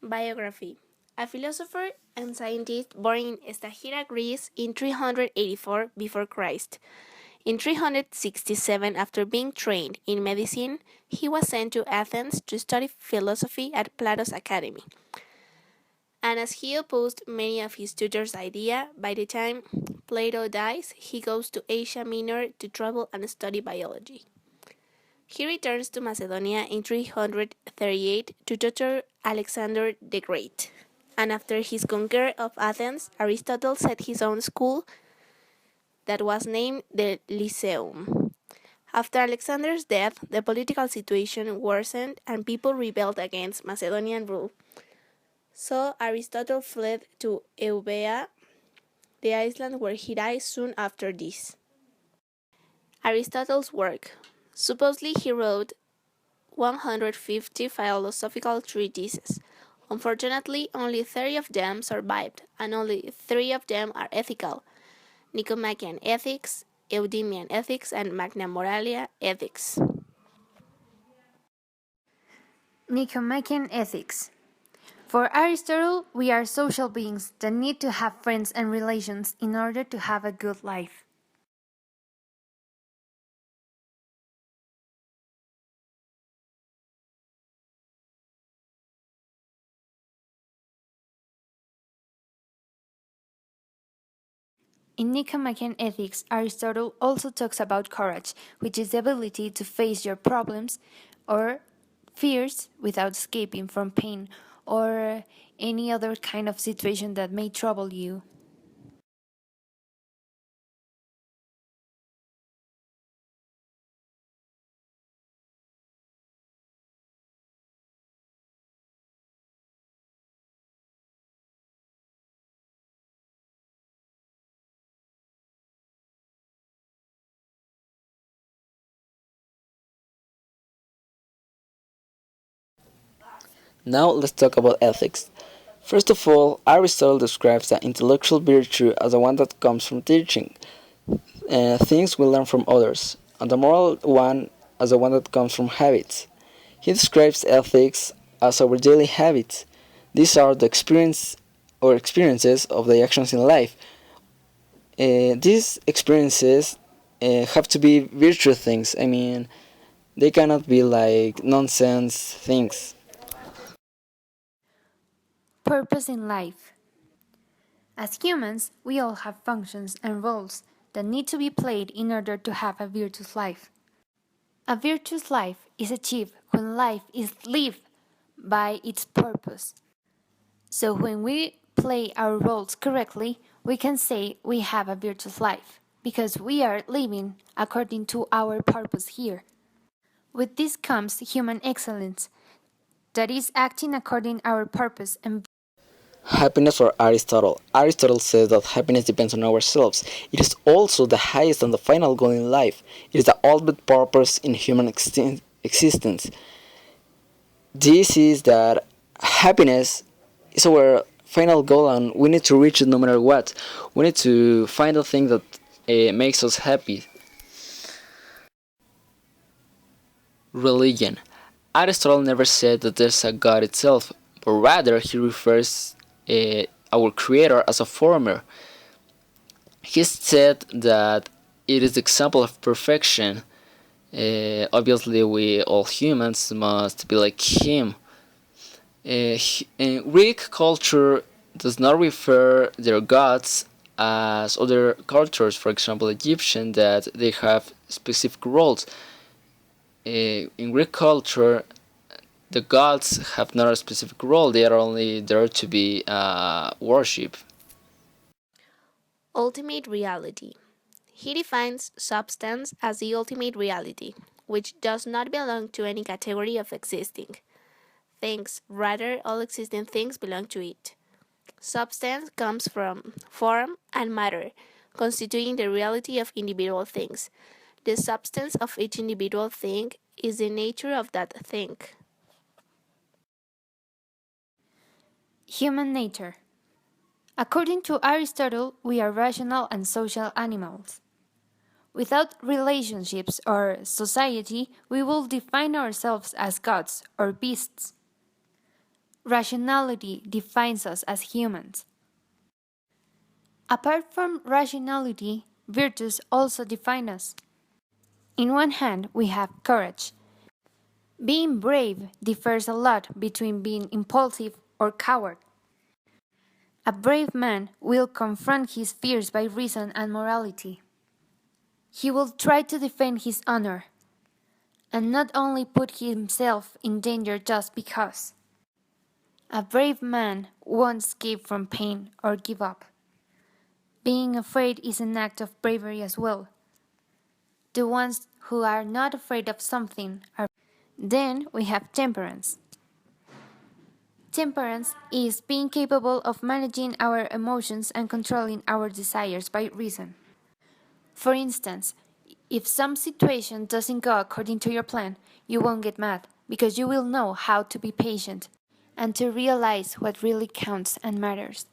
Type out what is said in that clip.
Biography. A philosopher and scientist born in Stagira, Greece in 384 before Christ. In 367, after being trained in medicine, he was sent to Athens to study philosophy at Plato's academy. And as he opposed many of his tutors' ideas, by the time Plato dies, he goes to Asia Minor to travel and study biology. He returns to Macedonia in 338 to tutor Alexander the Great. And after his conquer of Athens, Aristotle set his own school that was named the Lyceum. After Alexander's death, the political situation worsened and people rebelled against Macedonian rule. So Aristotle fled to Euboea, the island where he died soon after this. Aristotle's work. Supposedly he wrote 150 philosophical treatises. Unfortunately, only 30 of them survived, and only 3 of them are ethical: Nicomachean Ethics, Eudemian Ethics, and Magna Moralia Ethics. Nicomachean Ethics. For Aristotle, we are social beings that need to have friends and relations in order to have a good life. In Nicomachean Ethics, Aristotle also talks about courage, which is the ability to face your problems or fears without escaping from pain or any other kind of situation that may trouble you. Now let's talk about ethics. First of all, Aristotle describes the intellectual virtue as the one that comes from teaching, things we learn from others, and the moral one as the one that comes from habits. He describes ethics as our daily habits. These are the experiences of the actions in life. These experiences have to be virtue things. I mean, they cannot be like nonsense things. Purpose in life. As humans, we all have functions and roles that need to be played in order to have a virtuous life. A virtuous life is achieved when life is lived by its purpose. So when we play our roles correctly, we can say we have a virtuous life because we are living according to our purpose here. With this comes human excellence, that is acting according our purpose and Happiness for Aristotle. Aristotle says that happiness depends on ourselves. It is also the highest and the final goal in life. It is the ultimate purpose in human existence. This is that happiness is our final goal and we need to reach it no matter what. We need to find a thing that makes us happy. Religion. Aristotle never said that there's a God itself, but rather he refers our creator as a former. He said that it is the example of perfection. Obviously, we all humans must be like him. Greek culture does not refer their gods as other cultures, for example, Egyptian, that they have specific roles. In Greek culture, the gods have not a specific role, they are only there to be worshipped. Ultimate reality. He defines substance as the ultimate reality, which does not belong to any category of existing things, rather, all existing things belong to it. Substance comes from form and matter, constituting the reality of individual things. The substance of each individual thing is the nature of that thing. human nature. According to Aristotle, we are rational and social animals. Without relationships or society, we will define ourselves as gods or beasts. rationality defines us as humans. Apart from rationality, virtues also define us. In one hand, we have courage. Being brave differs a lot between being impulsive or coward. A brave man will confront his fears by reason and morality. He will try to defend his honor, and not only put himself in danger just because. A brave man won't escape from pain or give up. Being afraid is an act of bravery as well. The ones who are not afraid of something are. Then we have temperance. Temperance is being capable of managing our emotions and controlling our desires by reason. For instance, if some situation doesn't go according to your plan, you won't get mad because you will know how to be patient and to realize what really counts and matters.